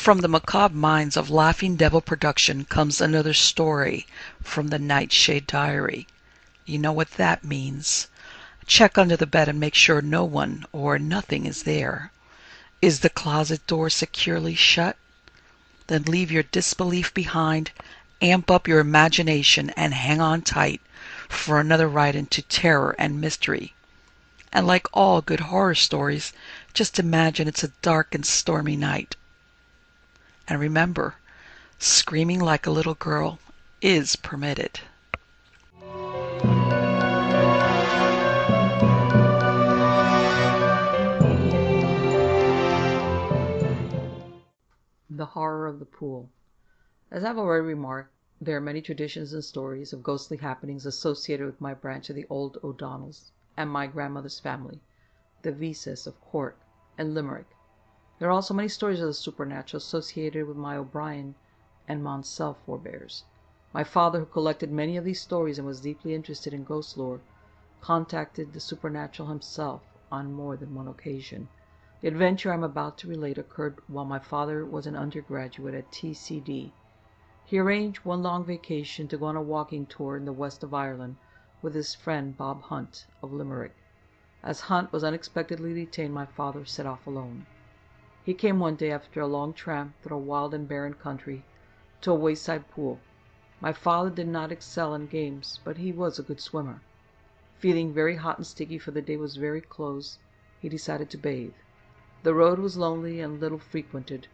From the macabre minds of Laughing Devil Production comes another story from the Nightshade Diary. You know what that means. Check under the bed and make sure no one or nothing is there. Is the closet door securely shut? Then leave your disbelief behind, amp up your imagination, and hang on tight for another ride into terror and mystery. And like all good horror stories, just imagine it's a dark and stormy night. And remember, screaming like a little girl is permitted. The horror of the pool. As I've already remarked, there are many traditions and stories of ghostly happenings associated with my branch of the old O'Donnells and my grandmother's family, the Vises of Cork and Limerick. There are also many stories of the supernatural associated with my O'Brien and Monsell forebears. My father, who collected many of these stories and was deeply interested in ghost lore, contacted the supernatural himself on more than one occasion. The adventure I am about to relate occurred while my father was an undergraduate at TCD. He arranged one long vacation to go on a walking tour in the west of Ireland with his friend Bob Hunt of Limerick. As Hunt was unexpectedly detained, my father set off alone. He came one day after a long tramp through a wild and barren country to a wayside pool. My father did not excel in games, but he was a good swimmer. Feeling very hot and sticky, for the day was very close, he decided to bathe. The road was lonely and little frequented.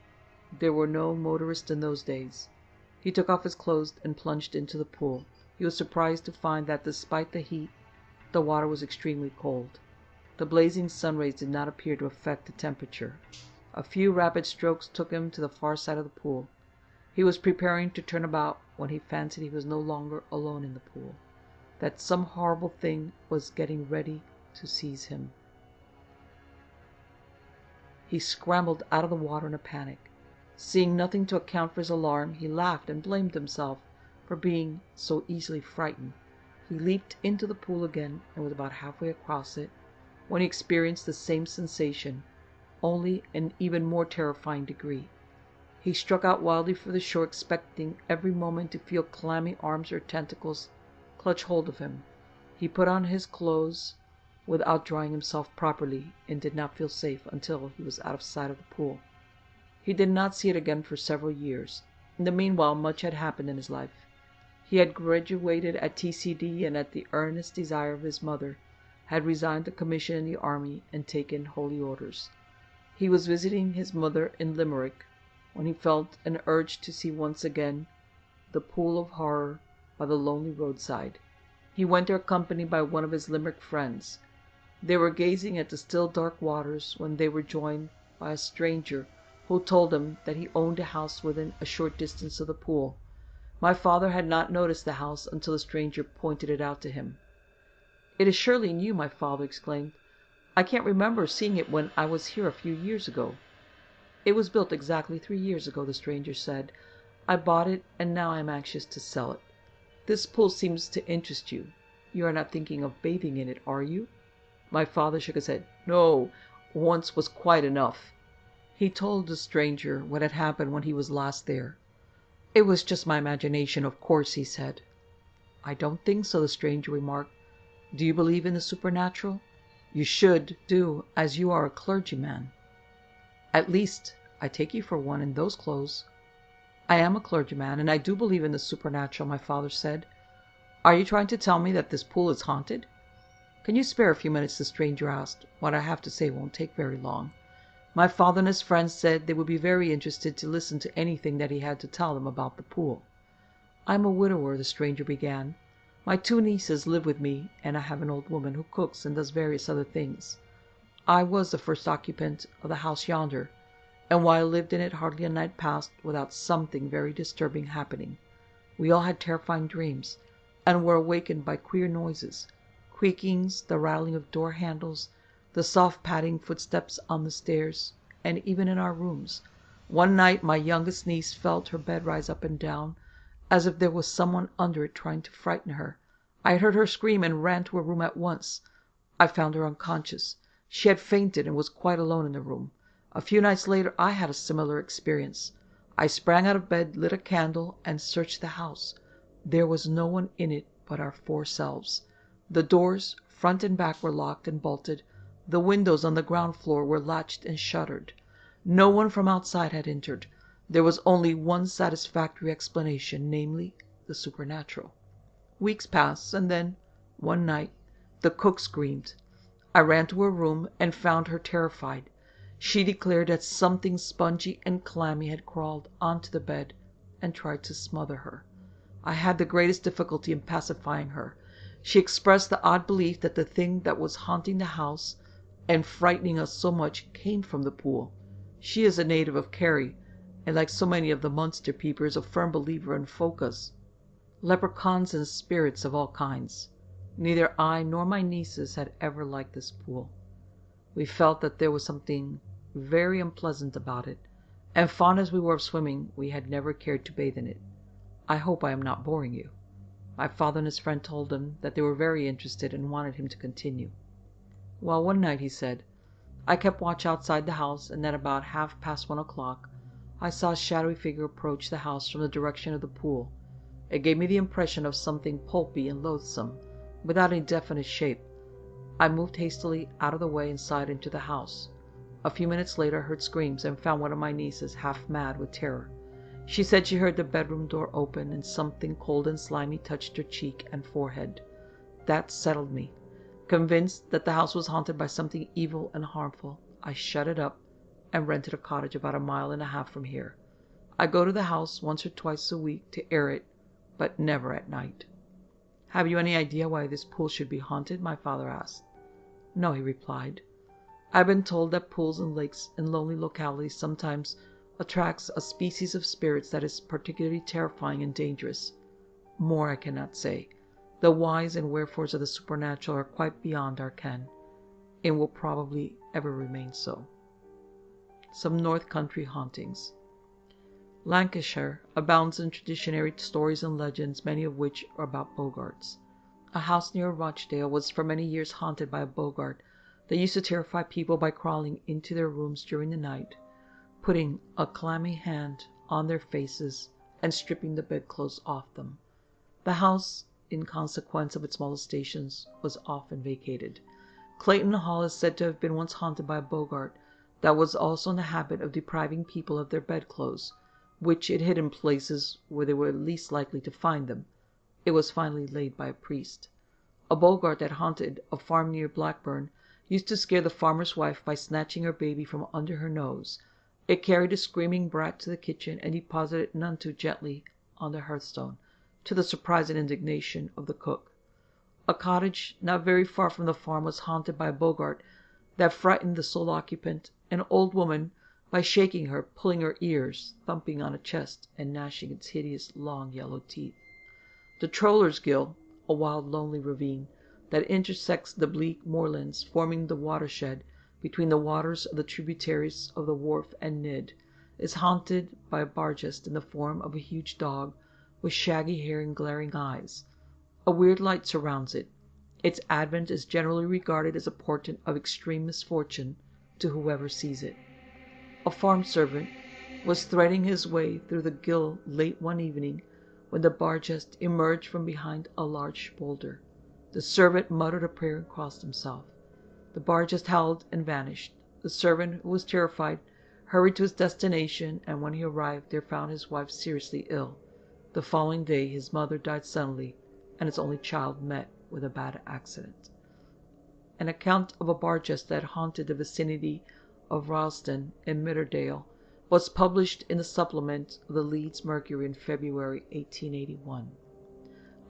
There were no motorists in those days. He took off his clothes and plunged into the pool. He was surprised to find that despite the heat, the water was extremely cold. The blazing sun rays did not appear to affect the temperature. A few rapid strokes took him to the far side of the pool. He was preparing to turn about when he fancied he was no longer alone in the pool, that some horrible thing was getting ready to seize him. He scrambled out of the water in a panic. Seeing nothing to account for his alarm, he laughed and blamed himself for being so easily frightened. He leaped into the pool again and was about halfway across it when he experienced the same sensation, only in even more terrifying degree. He struck out wildly for the shore, expecting every moment to feel clammy arms or tentacles clutch hold of him. He put on his clothes without drying himself properly, and did not feel safe until he was out of sight of the pool. He did not see it again for several years. In the meanwhile, much had happened in his life. He had graduated at TCD, and at the earnest desire of his mother, had resigned a commission in the army and taken holy orders. He was visiting his mother in Limerick when he felt an urge to see once again the pool of horror by the lonely roadside. He went there accompanied by one of his Limerick friends. They were gazing at the still dark waters when they were joined by a stranger who told them that he owned a house within a short distance of the pool. My father had not noticed the house until the stranger pointed it out to him. "It is surely new," my father exclaimed. "I can't remember seeing it when I was here a few years ago." "It was built exactly 3 years ago," the stranger said. "I bought it, and now I am anxious to sell it. This pool seems to interest you. You are not thinking of bathing in it, are you?" My father shook his head. "No, once was quite enough." He told the stranger what had happened when he was last there. "It was just my imagination, of course," he said. "I don't think so," the stranger remarked. "Do you believe in the supernatural? You should do, as you are a clergyman." "At least, I take you for one in those clothes." "I am a clergyman, and I do believe in the supernatural," my father said. "Are you trying to tell me that this pool is haunted?" "Can you spare a few minutes?" the stranger asked. "What I have to say won't take very long." My father and his friends said they would be very interested to listen to anything that he had to tell them about the pool. "I am a widower," the stranger began. "My 2 nieces live with me, and I have an old woman who cooks and does various other things. I was the first occupant of the house yonder, and while I lived in it hardly a night passed without something very disturbing happening. We all had terrifying dreams, and were awakened by queer noises, creakings, the rattling of door handles, the soft padding footsteps on the stairs, and even in our rooms. One night my youngest niece felt her bed rise up and down, as if there was someone under it trying to frighten her. I heard her scream and ran to her room at once. I found her unconscious. She had fainted and was quite alone in the room. A few nights later I had a similar experience. I sprang out of bed, lit a candle, and searched the house. There was no one in it but our 4 selves. The doors, front and back, were locked and bolted. The windows on the ground floor were latched and shuttered. No one from outside had entered. There was only one satisfactory explanation, namely, the supernatural. Weeks passed, and then, one night, the cook screamed. I ran to her room and found her terrified. She declared that something spongy and clammy had crawled onto the bed and tried to smother her. I had the greatest difficulty in pacifying her. She expressed the odd belief that the thing that was haunting the house and frightening us so much came from the pool. She is a native of Kerry, and like so many of the Munster people is a firm believer in focus, leprechauns and spirits of all kinds. Neither I nor my nieces had ever liked this pool. We felt that there was something very unpleasant about it, and fond as we were of swimming, we had never cared to bathe in it. I hope I am not boring you. My father and his friend told him that they were very interested and wanted him to continue. Well, one night, he said, I kept watch outside the house, and at about 1:30 I saw a shadowy figure approach the house from the direction of the pool. It gave me the impression of something pulpy and loathsome, without any definite shape. I moved hastily out of the way and sighed into the house. A few minutes later I heard screams and found one of my nieces half mad with terror. She said she heard the bedroom door open and something cold and slimy touched her cheek and forehead. That settled me. Convinced that the house was haunted by something evil and harmful, I shut it up and rented a cottage about 1.5 miles from here. I go to the house once or twice a week to air it, but never at night. Have you any idea why this pool should be haunted? My father asked. No, he replied. I've been told that pools and lakes in lonely localities sometimes attracts a species of spirits that is particularly terrifying and dangerous. More I cannot say. The whys and wherefores of the supernatural are quite beyond our ken, and will probably ever remain so. Some North Country hauntings. Lancashire abounds in traditionary stories and legends, many of which are about Boggarts. A house near Rochdale was for many years haunted by a Boggart that used to terrify people by crawling into their rooms during the night, putting a clammy hand on their faces, and stripping the bedclothes off them. The house, in consequence of its molestations, was often vacated. Clayton Hall is said to have been once haunted by a Boggart that was also in the habit of depriving people of their bedclothes, which it hid in places where they were least likely to find them. It was finally laid by a priest. A Boggart that haunted a farm near Blackburn used to scare the farmer's wife by snatching her baby from under her nose. It carried the screaming brat to the kitchen and deposited it none too gently on the hearthstone, to the surprise and indignation of the cook. A cottage not very far from the farm was haunted by a Boggart that frightened the sole occupant, an old woman, by shaking her, pulling her ears, thumping on a chest, and gnashing its hideous long yellow teeth. The Troller's Gill, a wild lonely ravine that intersects the bleak moorlands forming the watershed between the waters of the tributaries of the Wharfe and Nid, is haunted by a Bargest in the form of a huge dog with shaggy hair and glaring eyes. A weird light surrounds it. Its advent is generally regarded as a portent of extreme misfortune to whoever sees it. A farm servant was threading his way through the gill late one evening when the Bargest emerged from behind a large boulder. The servant muttered a prayer and crossed himself. The Bargest howled and vanished. The servant, who was terrified, hurried to his destination, and when he arrived there found his wife seriously ill. The following day his mother died suddenly, and his only child met with a bad accident. An account of a Bargest that haunted the vicinity of Ralston in Midderdale was published in the supplement of the Leeds Mercury in February 1881.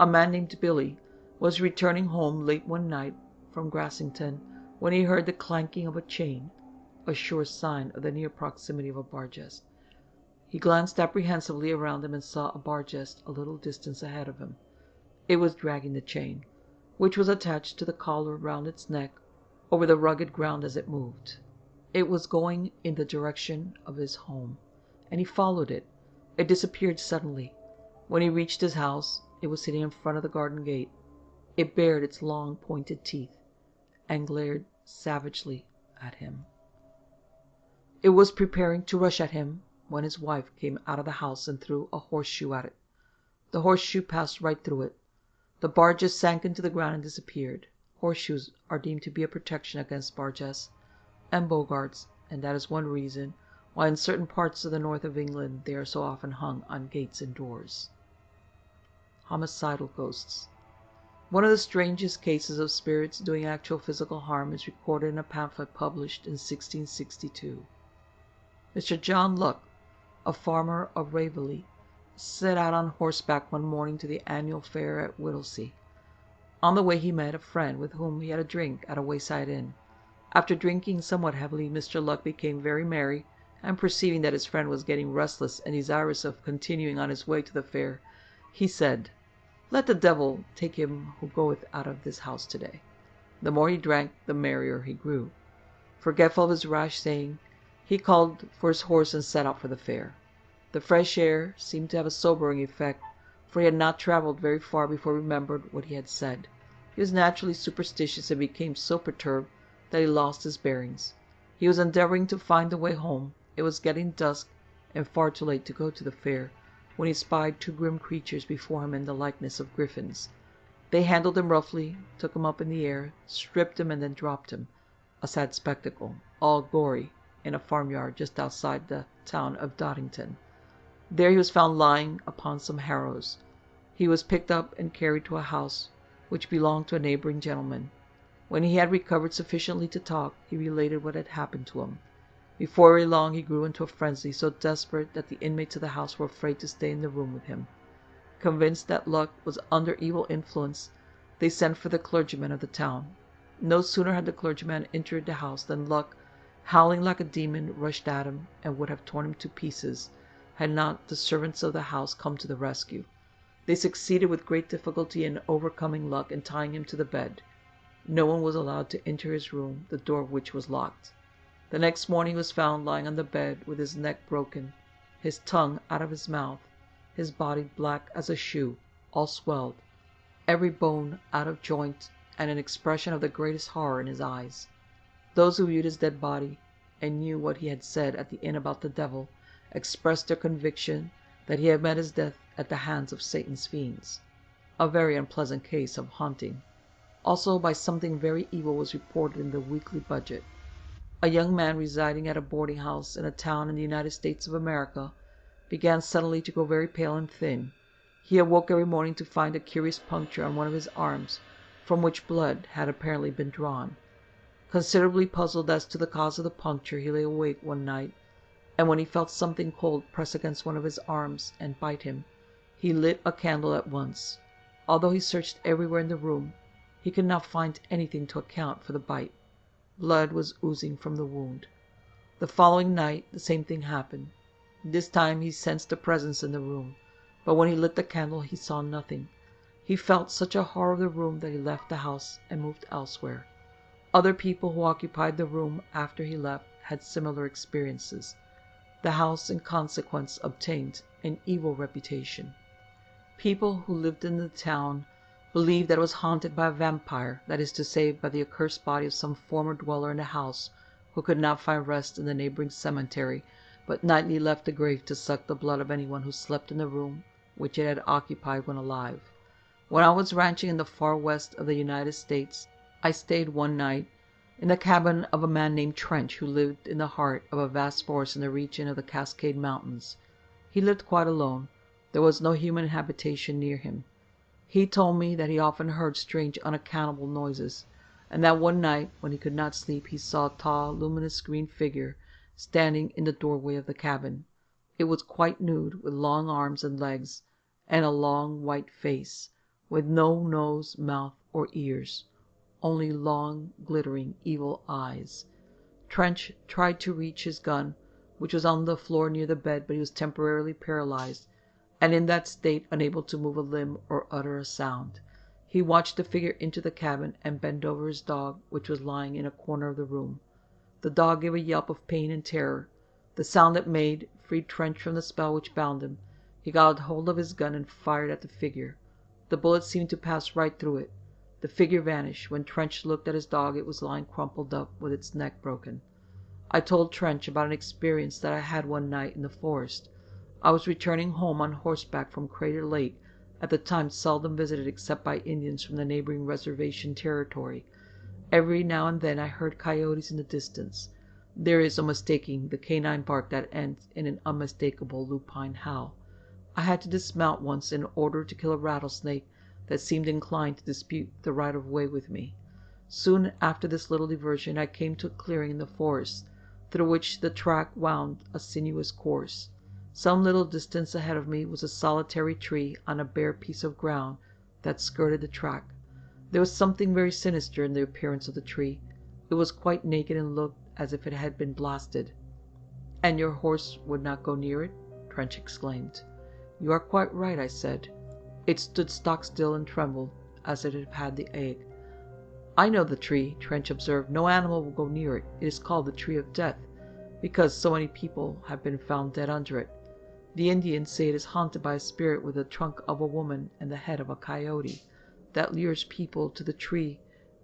A man named Billy was returning home late one night from Grassington when he heard the clanking of a chain, a sure sign of the near proximity of a Bargest. He glanced apprehensively around him and saw a Bargest a little distance ahead of him. It was dragging the chain, which was attached to the collar round its neck, over the rugged ground as it moved. It was going in the direction of his home, and he followed it. It disappeared suddenly. When he reached his house, it was sitting in front of the garden gate. It bared its long pointed teeth and glared savagely at him. It was preparing to rush at him when his wife came out of the house and threw a horseshoe at it. The horseshoe passed right through it. The bar just sank into the ground and disappeared. Horseshoes are deemed to be a protection against barges and Boggarts, and that is one reason why in certain parts of the north of England they are so often hung on gates and doors. Homicidal Ghosts. One of the strangest cases of spirits doing actual physical harm is recorded in a pamphlet published in 1662. Mr. John Luck, a farmer of Raveley, set out on horseback one morning to the annual fair at Whittlesea. On the way he met a friend with whom he had a drink at a wayside inn. After drinking somewhat heavily, Mr. Luck became very merry, and perceiving that his friend was getting restless and desirous of continuing on his way to the fair, he said, "Let the devil take him who goeth out of this house today." The more he drank, the merrier he grew. Forgetful of his rash saying, he called for his horse and set out for the fair. The fresh air seemed to have a sobering effect, for he had not travelled very far before he remembered what he had said. He was naturally superstitious and became so perturbed that he lost his bearings. He was endeavouring to find the way home. It was getting dusk, and far too late to go to the fair, when he spied two grim creatures before him in the likeness of griffins. They handled him roughly, took him up in the air, stripped him, and then dropped him, a sad spectacle, all gory, in a farmyard just outside the town of Doddington. There he was found lying upon some harrows. He was picked up and carried to a house which belonged to a neighbouring gentleman. When he had recovered sufficiently to talk, he related what had happened to him. Before very long he grew into a frenzy so desperate that the inmates of the house were afraid to stay in the room with him. Convinced that Luck was under evil influence, they sent for the clergyman of the town. No sooner had the clergyman entered the house than Luck, howling like a demon, rushed at him and would have torn him to pieces, had not the servants of the house come to the rescue. They succeeded with great difficulty in overcoming Luck and tying him to the bed. No one was allowed to enter his room, the door of which was locked. The next morning he was found lying on the bed with his neck broken, his tongue out of his mouth, his body black as a shoe, all swelled, every bone out of joint, and an expression of the greatest horror in his eyes. Those who viewed his dead body, and knew what he had said at the inn about the devil, expressed their conviction that he had met his death at the hands of Satan's fiends. A very unpleasant case of haunting. Also by something very evil was reported in the Weekly Budget. A young man residing at a boarding house in a town in the United States of America began suddenly to grow very pale and thin. He awoke every morning to find a curious puncture on one of his arms, from which blood had apparently been drawn. Considerably puzzled as to the cause of the puncture, he lay awake one night, and when he felt something cold press against one of his arms and bite him, he lit a candle at once. Although he searched everywhere in the room, he could not find anything to account for the bite. Blood was oozing from the wound. The following night the same thing happened. This time he sensed a presence in the room, but when he lit the candle he saw nothing. He felt such a horror of the room that he left the house and moved elsewhere. Other people who occupied the room after he left had similar experiences. The house, in consequence, obtained an evil reputation. People who lived in the town believed that it was haunted by a vampire, that is to say, by the accursed body of some former dweller in the house who could not find rest in the neighboring cemetery, but nightly left the grave to suck the blood of anyone who slept in the room which it had occupied when alive. When I was ranching in the far west of the United States, I stayed one night in the cabin of a man named Trench, who lived in the heart of a vast forest in the region of the Cascade Mountains. He lived quite alone. There was no human habitation near him. He told me that he often heard strange, unaccountable noises, and that one night, when he could not sleep, he saw a tall, luminous green figure standing in the doorway of the cabin. It was quite nude, with long arms and legs, and a long white face, with no nose, mouth, or ears, only long, glittering, evil eyes. Trench tried to reach his gun, which was on the floor near the bed, but he was temporarily paralyzed, and in that state unable to move a limb or utter a sound. He watched the figure into the cabin and bend over his dog, which was lying in a corner of the room. The dog gave a yelp of pain and terror. The sound it made freed Trench from the spell which bound him. He got hold of his gun and fired at the figure. The bullet seemed to pass right through it. The figure vanished. When Trench looked at his dog, it was lying crumpled up with its neck broken. I told Trench about an experience that I had one night in the forest. I was returning home on horseback from Crater Lake, at the time seldom visited except by Indians from the neighboring reservation territory. Every now and then I heard coyotes in the distance. There is no mistaking the canine bark that ends in an unmistakable lupine howl. I had to dismount once in order to kill a rattlesnake that seemed inclined to dispute the right of way with me. Soon after this little diversion I came to a clearing in the forest, through which the track wound a sinuous course. Some little distance ahead of me was a solitary tree on a bare piece of ground that skirted the track. There was something very sinister in the appearance of the tree. It was quite naked and looked as if it had been blasted. "And your horse would not go near it?" Trench exclaimed. "You are quite right," I said. "It stood stock still and trembled, as it had had the ague." "I know the tree," Trench observed. "No animal will go near it. It is called the Tree of Death, because so many people have been found dead under it. The Indians say it is haunted by a spirit with the trunk of a woman and the head of a coyote, that lures people to the tree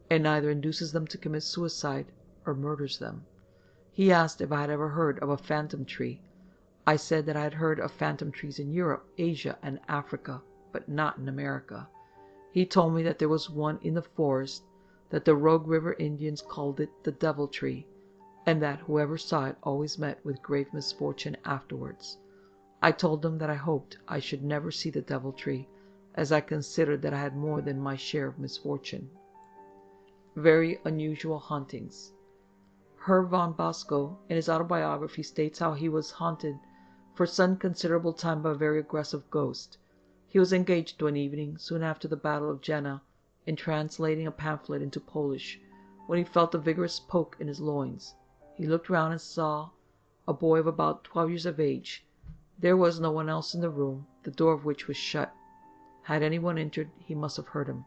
and either induces them to commit suicide or murders them." He asked if I had ever heard of a phantom tree. I said that I had heard of phantom trees in Europe, Asia, and Africa, but not in America. He told me that there was one in the forest, that the Rogue River Indians called it the Devil Tree, and that whoever saw it always met with grave misfortune afterwards. I told him that I hoped I should never see the Devil Tree, as I considered that I had more than my share of misfortune. Very unusual hauntings. Herr von Bosco, in his autobiography, states how he was haunted for some considerable time by a very aggressive ghost. He was engaged one evening, soon after the Battle of Jena, in translating a pamphlet into Polish, when he felt a vigorous poke in his loins. He looked round and saw a boy of about 12 years of age. There was no one else in the room, the door of which was shut. Had anyone entered, he must have heard him.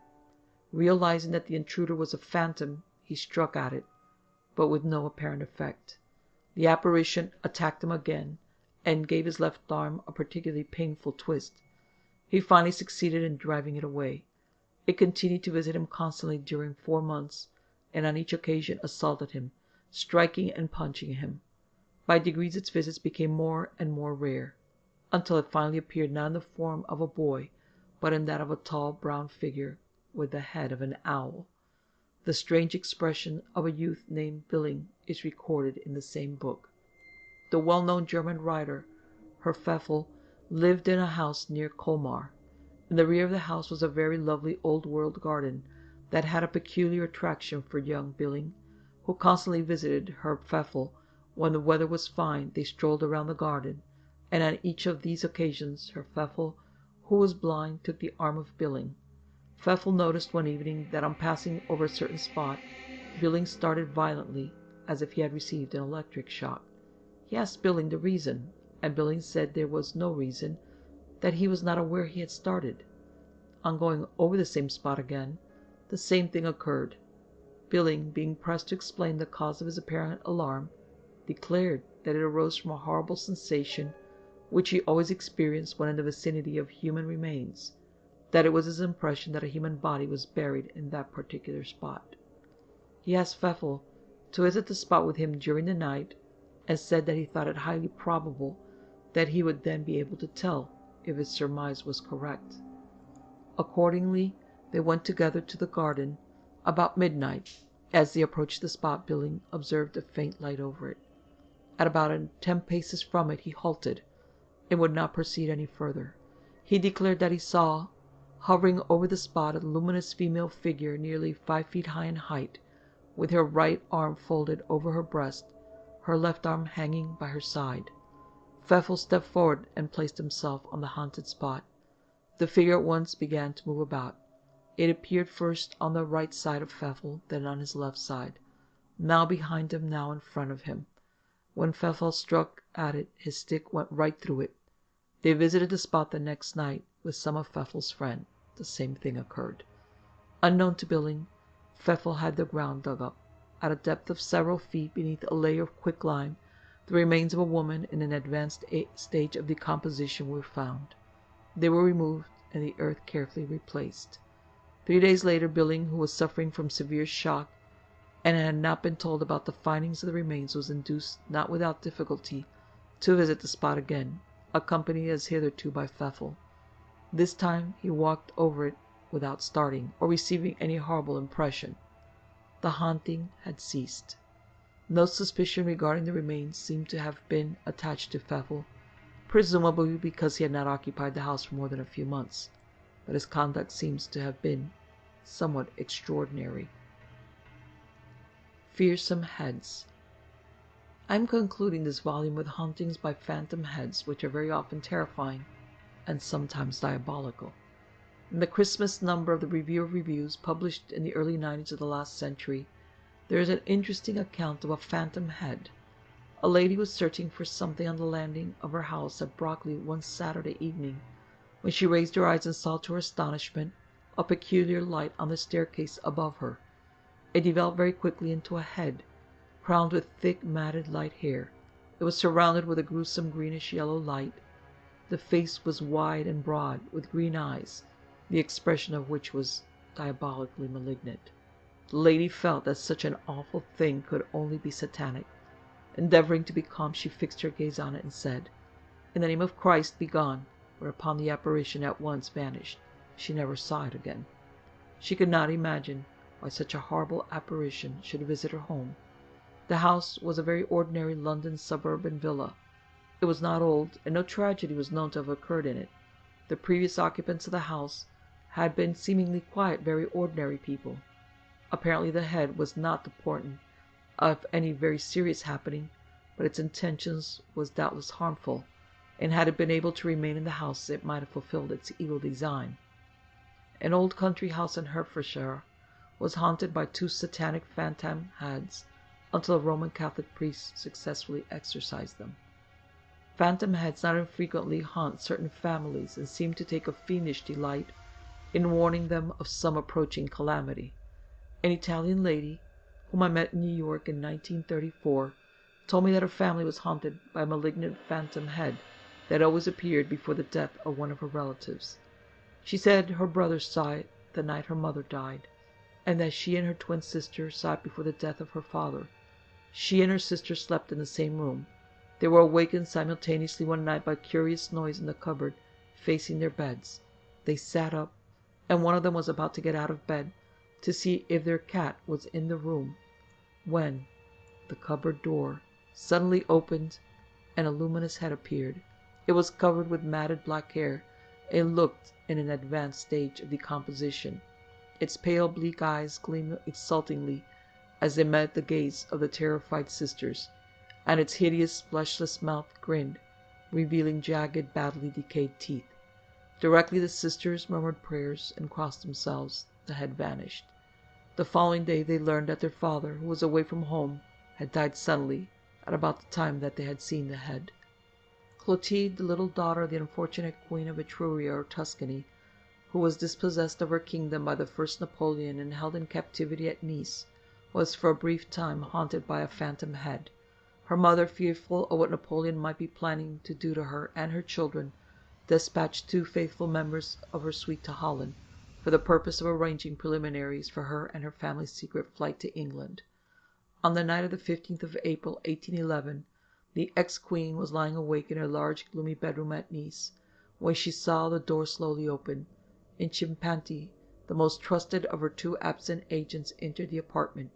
Realizing that the intruder was a phantom, he struck at it, but with no apparent effect. The apparition attacked him again, and gave his left arm a particularly painful twist. He finally succeeded in driving it away. It continued to visit him constantly during 4 months, and on each occasion assaulted him, striking and punching him. By degrees its visits became more and more rare, until it finally appeared not in the form of a boy, but in that of a tall brown figure with the head of an owl. The strange expression of a youth named Billing is recorded in the same book. The well-known German writer, Herr Pfeffel, lived in a house near Colmar. In the rear of the house was a very lovely old-world garden that had a peculiar attraction for young Billing, who constantly visited Herr Pfeffel. When the weather was fine, they strolled around the garden, and on each of these occasions Herr Pfeffel, who was blind, took the arm of Billing. Pfeffel noticed one evening that on passing over a certain spot, Billing started violently, as if he had received an electric shock. He asked Billing the reason, and Billing said there was no reason, that he was not aware he had started. On going over the same spot again, the same thing occurred. Billing, being pressed to explain the cause of his apparent alarm, declared that it arose from a horrible sensation which he always experienced when in the vicinity of human remains, that it was his impression that a human body was buried in that particular spot. He asked Pfeffel to visit the spot with him during the night, and said that he thought it highly probable that he would then be able to tell if his surmise was correct. Accordingly, they went together to the garden. About midnight, as they approached the spot, Billing observed a faint light over it. At about 10 paces from it he halted, and would not proceed any further. He declared that he saw, hovering over the spot, a luminous female figure nearly 5 feet high in height, with her right arm folded over her breast, her left arm hanging by her side. Pfeffel stepped forward and placed himself on the haunted spot. The figure at once began to move about. It appeared first on the right side of Pfeffel, then on his left side, now behind him, now in front of him. When Pfeffel struck at it, his stick went right through it. They visited the spot the next night with some of Pfeffel's friends. The same thing occurred. Unknown to Billing, Pfeffel had the ground dug up. At a depth of several feet beneath a layer of quicklime, the remains of a woman in an advanced stage of decomposition were found. They were removed and the earth carefully replaced. 3 days later, Billing, who was suffering from severe shock, and had not been told about the findings of the remains, was induced, not without difficulty, to visit the spot again, accompanied as hitherto by Pfeffel. This time he walked over it without starting, or receiving any horrible impression. The haunting had ceased. No suspicion regarding the remains seemed to have been attached to Pfeffel, presumably because he had not occupied the house for more than a few months, but his conduct seems to have been somewhat extraordinary. Fearsome Heads. I am concluding this volume with hauntings by phantom heads, which are very often terrifying and sometimes diabolical. In the Christmas number of the Review of Reviews, published in the early 90s of the last century, there is an interesting account of a phantom head. A lady was searching for something on the landing of her house at Brockley one Saturday evening, when she raised her eyes and saw, to her astonishment, a peculiar light on the staircase above her. It developed very quickly into a head, crowned with thick, matted light hair. It was surrounded with a gruesome greenish-yellow light. The face was wide and broad, with green eyes, the expression of which was diabolically malignant. The lady felt that such an awful thing could only be satanic. Endeavoring to be calm, she fixed her gaze on it and said, "In the name of Christ, be gone," whereupon the apparition at once vanished. She never saw it again. She could not imagine why such a horrible apparition should visit her home. The house was a very ordinary London suburban villa. It was not old, and no tragedy was known to have occurred in it. The previous occupants of the house had been seemingly quiet, very ordinary people. Apparently the head was not the portent of any very serious happening, but its intentions was doubtless harmful, and had it been able to remain in the house it might have fulfilled its evil design. An old country house in Hertfordshire was haunted by two satanic phantom heads until a Roman Catholic priest successfully exorcised them. Phantom heads not infrequently haunt certain families and seem to take a fiendish delight in warning them of some approaching calamity. An Italian lady, whom I met in New York in 1934, told me that her family was haunted by a malignant phantom head that always appeared before the death of one of her relatives. She said her brother saw it the night her mother died, and that she and her twin sister saw it before the death of her father. She and her sister slept in the same room. They were awakened simultaneously one night by a curious noise in the cupboard facing their beds. They sat up, and one of them was about to get out of bed to see if their cat was in the room, when the cupboard door suddenly opened and a luminous head appeared. It was covered with matted black hair and looked in an advanced stage of decomposition. Its pale, bleak eyes gleamed exultingly as they met the gaze of the terrified sisters, and its hideous, fleshless mouth grinned, revealing jagged, badly decayed teeth. Directly the sisters murmured prayers and crossed themselves, the head vanished. The following day they learned that their father, who was away from home, had died suddenly at about the time that they had seen the head. Clotilde, the little daughter of the unfortunate Queen of Etruria or Tuscany, who was dispossessed of her kingdom by the first Napoleon and held in captivity at Nice, was for a brief time haunted by a phantom head. Her mother, fearful of what Napoleon might be planning to do to her and her children, despatched two faithful members of her suite to Holland, for the purpose of arranging preliminaries for her and her family's secret flight to England. On the night of the 15th of April, 1811, the ex-queen was lying awake in her large, gloomy bedroom at Nice, when she saw the door slowly open, and Cimpanti, the most trusted of her two absent agents, entered the apartment.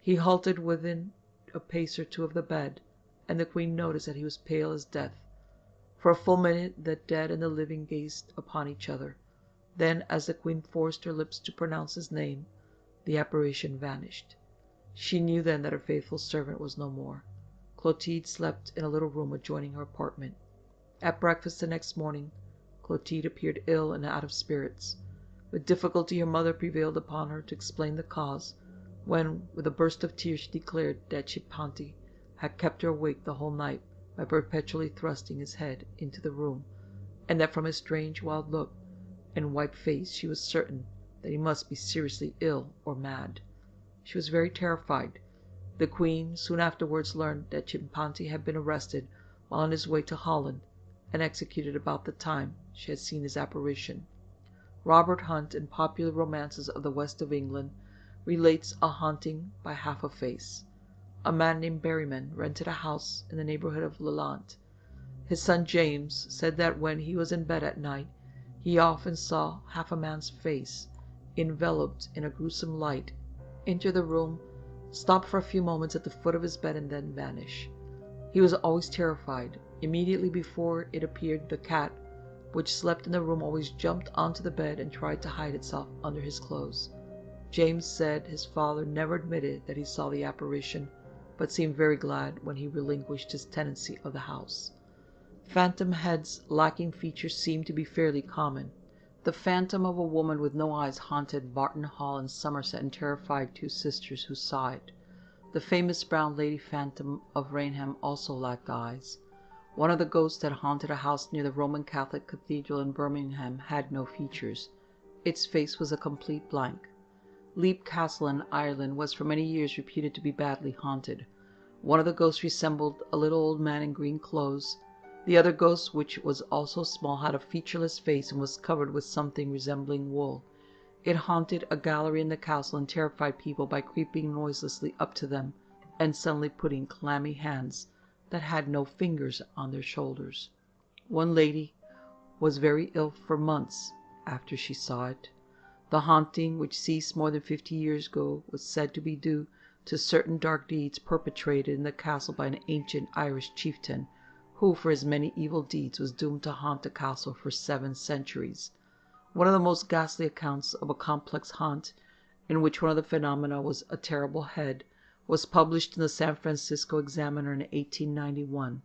He halted within a pace or two of the bed, and the queen noticed that he was pale as death. For a full minute the dead and the living gazed upon each other. Then, as the queen forced her lips to pronounce his name, the apparition vanished. She knew then that her faithful servant was no more. Clotilde slept in a little room adjoining her apartment. At breakfast the next morning, Clotilde appeared ill and out of spirits. With difficulty her mother prevailed upon her to explain the cause, when, with a burst of tears, she declared that Cimpanti had kept her awake the whole night by perpetually thrusting his head into the room, and that from his strange, wild look and white face she was certain that he must be seriously ill or mad. She was very terrified. The queen soon afterwards learned that Cimpanti had been arrested while on his way to Holland, and executed about the time she had seen his apparition. Robert Hunt, in Popular Romances of the West of England, relates a haunting by half a face. A man named Berryman rented a house in the neighborhood of Lelant. His son James said that when he was in bed at night, he often saw half a man's face, enveloped in a gruesome light, enter the room, stop for a few moments at the foot of his bed, and then vanish. He was always terrified. Immediately before it appeared, the cat, which slept in the room, always jumped onto the bed and tried to hide itself under his clothes. James said his father never admitted that he saw the apparition, but seemed very glad when he relinquished his tenancy of the house. Phantom heads lacking features seem to be fairly common. The phantom of a woman with no eyes haunted Barton Hall in Somerset and terrified two sisters who saw it. The famous brown lady phantom of Rainham also lacked eyes. One of the ghosts that haunted a house near the Roman Catholic Cathedral in Birmingham had no features. Its face was a complete blank. Leap Castle in Ireland was for many years reputed to be badly haunted. One of the ghosts resembled a little old man in green clothes. The other ghost, which was also small, had a featureless face and was covered with something resembling wool. It haunted a gallery in the castle and terrified people by creeping noiselessly up to them and suddenly putting clammy hands that had no fingers on their shoulders. One lady was very ill for months after she saw it. The haunting, which ceased more than 50 years ago, was said to be due to certain dark deeds perpetrated in the castle by an ancient Irish chieftain, who for his many evil deeds was doomed to haunt the castle for 7 centuries. One of the most ghastly accounts of a complex haunt, in which one of the phenomena was a terrible head, was published in the San Francisco Examiner in 1891.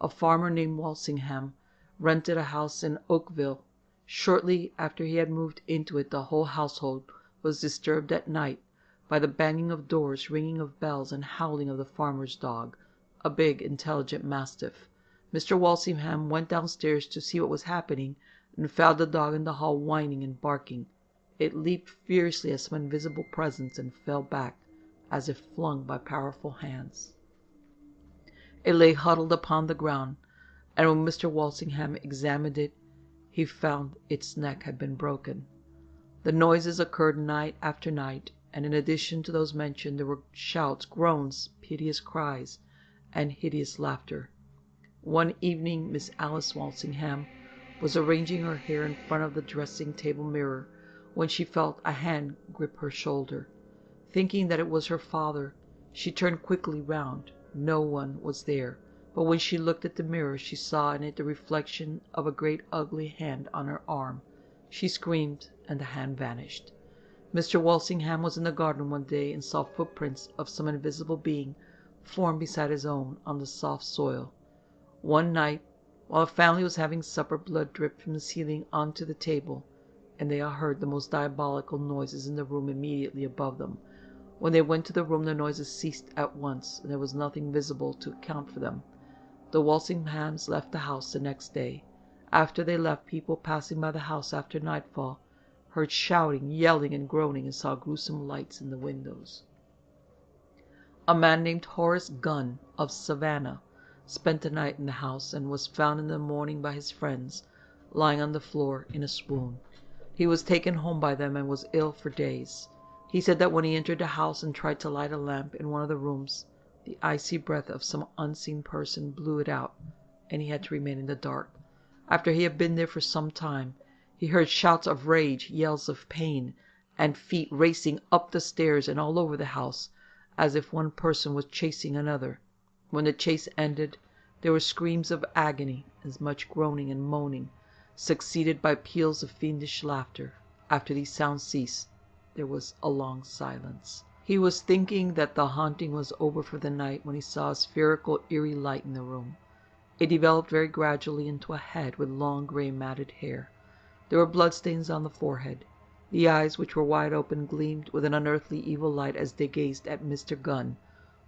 A farmer named Walsingham rented a house in Oakville. Shortly after he had moved into it, the whole household was disturbed at night by the banging of doors, ringing of bells, and howling of the farmer's dog, a big, intelligent mastiff. Mr. Walsingham went downstairs to see what was happening, and found the dog in the hall whining and barking. It leaped fiercely at some invisible presence and fell back, as if flung by powerful hands. It lay huddled upon the ground, and when Mr. Walsingham examined it, he found its neck had been broken. The noises occurred night after night, and in addition to those mentioned, there were shouts, groans, piteous cries, and hideous laughter. One evening Miss Alice Walsingham was arranging her hair in front of the dressing-table mirror when she felt a hand grip her shoulder. Thinking that it was her father, she turned quickly round. No one was there, but when she looked at the mirror, she saw in it the reflection of a great ugly hand on her arm. She screamed, and the hand vanished. Mr. Walsingham was in the garden one day and saw footprints of some invisible being formed beside his own on the soft soil. One night, while the family was having supper, blood dripped from the ceiling onto the table, and they all heard the most diabolical noises in the room immediately above them. When they went to the room, the noises ceased at once, and there was nothing visible to account for them. The Walsinghams left the house the next day. After they left, people passing by the house after nightfall heard shouting, yelling, and groaning, and saw gruesome lights in the windows. A man named Horace Gunn of Savannah spent the night in the house, and was found in the morning by his friends, lying on the floor in a swoon. He was taken home by them and was ill for days. He said that when he entered the house and tried to light a lamp in one of the rooms, the icy breath of some unseen person blew it out, and he had to remain in the dark. After he had been there for some time, he heard shouts of rage, yells of pain, and feet racing up the stairs and all over the house, as if one person was chasing another. When the chase ended, there were screams of agony, as much groaning and moaning, succeeded by peals of fiendish laughter. After these sounds ceased, there was a long silence. He was thinking that the haunting was over for the night when he saw a spherical, eerie light in the room. It developed very gradually into a head with long, gray, matted hair. There were bloodstains on the forehead. The eyes, which were wide open, gleamed with an unearthly evil light as they gazed at Mr. Gunn,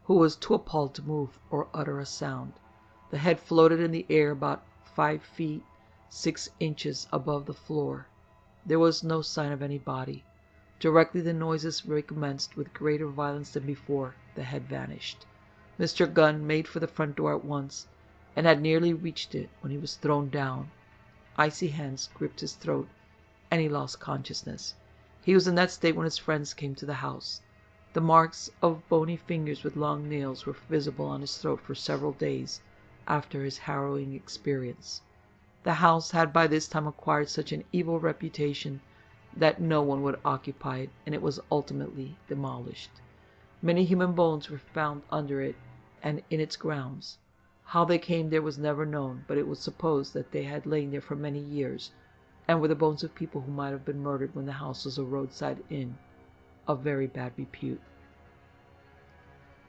who was too appalled to move or utter a sound. The head floated in the air about 5 feet 6 inches above the floor. There was no sign of any body. Directly the noises recommenced with greater violence than before, the head vanished. Mr. Gunn made for the front door at once, and had nearly reached it when he was thrown down. Icy hands gripped his throat, and he lost consciousness. He was in that state when his friends came to the house. The marks of bony fingers with long nails were visible on his throat for several days after his harrowing experience. The house had by this time acquired such an evil reputation that no one would occupy it, and it was ultimately demolished. Many human bones were found under it and in its grounds. How they came there was never known, but it was supposed that they had lain there for many years, and were the bones of people who might have been murdered when the house was a roadside inn of very bad repute.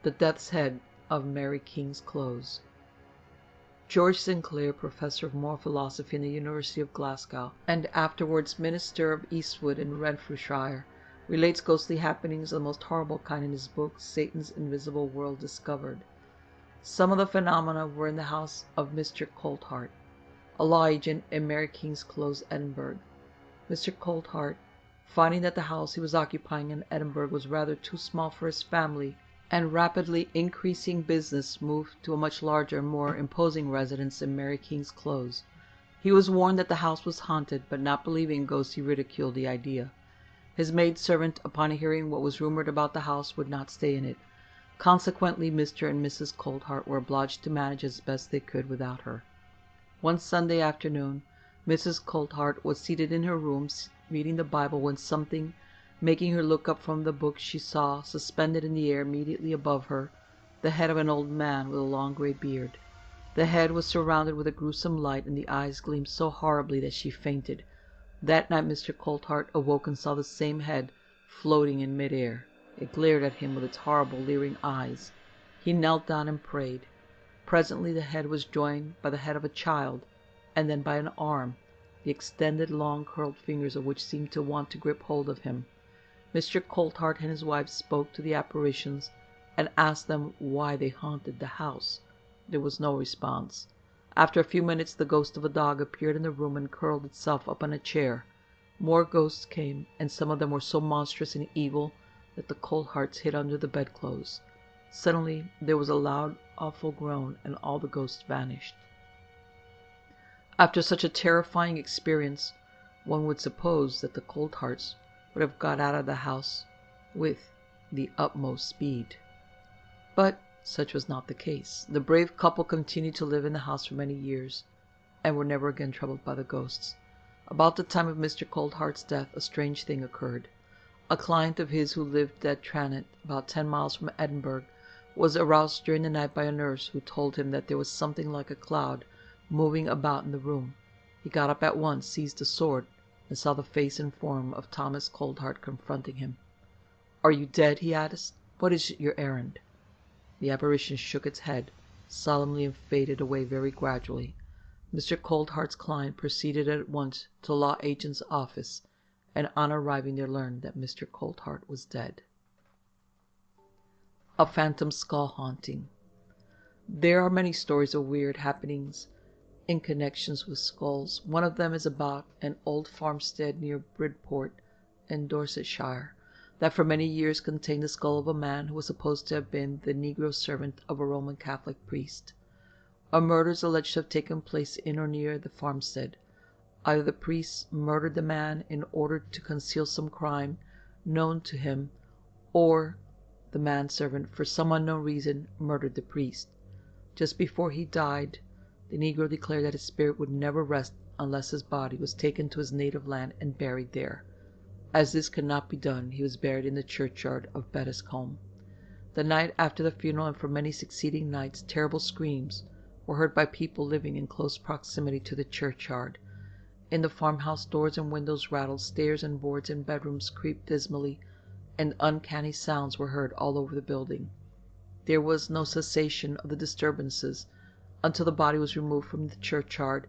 The Death's Head of Mary King's Close. George Sinclair, professor of moral philosophy in the University of Glasgow, and afterwards minister of Eastwood in Renfrewshire, relates ghostly happenings of the most horrible kind in his book, Satan's Invisible World Discovered. Some of the phenomena were in the house of Mr. Colt Hart, a law agent in Mary King's Close, Edinburgh. Mr. Colt Hart, finding that the house he was occupying in Edinburgh was rather too small for his family and rapidly increasing business, moved to a much larger and more imposing residence in Mary King's Close. He was warned that the house was haunted, but not believing in ghosts, he ridiculed the idea. His maidservant, upon hearing what was rumored about the house, would not stay in it. Consequently, Mr. and Mrs. Colt Hart were obliged to manage as best they could without her. One Sunday afternoon, Mrs. Colt Hart was seated in her room reading the Bible when something, making her look up from the book, she saw, suspended in the air immediately above her, the head of an old man with a long grey beard. The head was surrounded with a gruesome light, and the eyes gleamed so horribly that she fainted. That night Mr. Colt Hart awoke and saw the same head floating in mid-air. It glared at him with its horrible, leering eyes. He knelt down and prayed. Presently the head was joined by the head of a child, and then by an arm, the extended, long, curled fingers of which seemed to want to grip hold of him. Mr. Colt Hart and his wife spoke to the apparitions and asked them why they haunted the house. There was no response. After a few minutes the ghost of a dog appeared in the room and curled itself up on a chair. More ghosts came, and some of them were so monstrous and evil that the Colt Harts hid under the bedclothes. Suddenly there was a loud, awful groan, and all the ghosts vanished. After such a terrifying experience, one would suppose that the Colt Harts would have got out of the house with the utmost speed. But such was not the case. The brave couple continued to live in the house for many years, and were never again troubled by the ghosts. About the time of Mr. Colt Hart's death, a strange thing occurred. A client of his who lived at Tranent, about 10 miles from Edinburgh, was aroused during the night by a nurse who told him that there was something like a cloud moving about in the room. He got up at once, seized a sword, and saw the face and form of Thomas Colt Hart confronting him. "Are you dead?" he asked. "What is your errand?" The apparition shook its head solemnly and faded away very gradually. Mr. Colt Hart's client proceeded at once to the law agent's office, and on arriving there learned that Mr. Colt Hart was dead. A phantom skull haunting. There are many stories of weird happenings in connections with skulls. One of them is about an old farmstead near Bridport in Dorsetshire, that for many years contained the skull of a man who was supposed to have been the negro servant of a Roman Catholic priest. A murder is alleged to have taken place in or near the farmstead. Either the priest murdered the man in order to conceal some crime known to him, or the manservant, for some unknown reason, murdered the priest. Just before he died, the negro declared that his spirit would never rest unless his body was taken to his native land and buried there. As this could not be done, he was buried in the churchyard of Bettiscombe. The night after the funeral, and for many succeeding nights, terrible screams were heard by people living in close proximity to the churchyard. In the farmhouse doors and windows rattled, stairs and boards in bedrooms creaked dismally, and uncanny sounds were heard all over the building. There was no cessation of the disturbances until the body was removed from the churchyard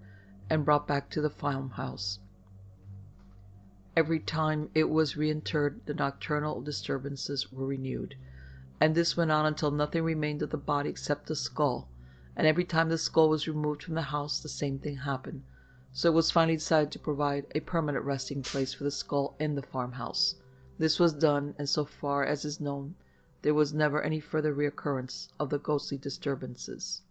and brought back to the farmhouse. Every time it was reinterred, the nocturnal disturbances were renewed, and this went on until nothing remained of the body except the skull, and every time the skull was removed from the house the same thing happened. So it was finally decided to provide a permanent resting place for the skull in the farmhouse. This was done, and so far as is known, there was never any further reoccurrence of the ghostly disturbances.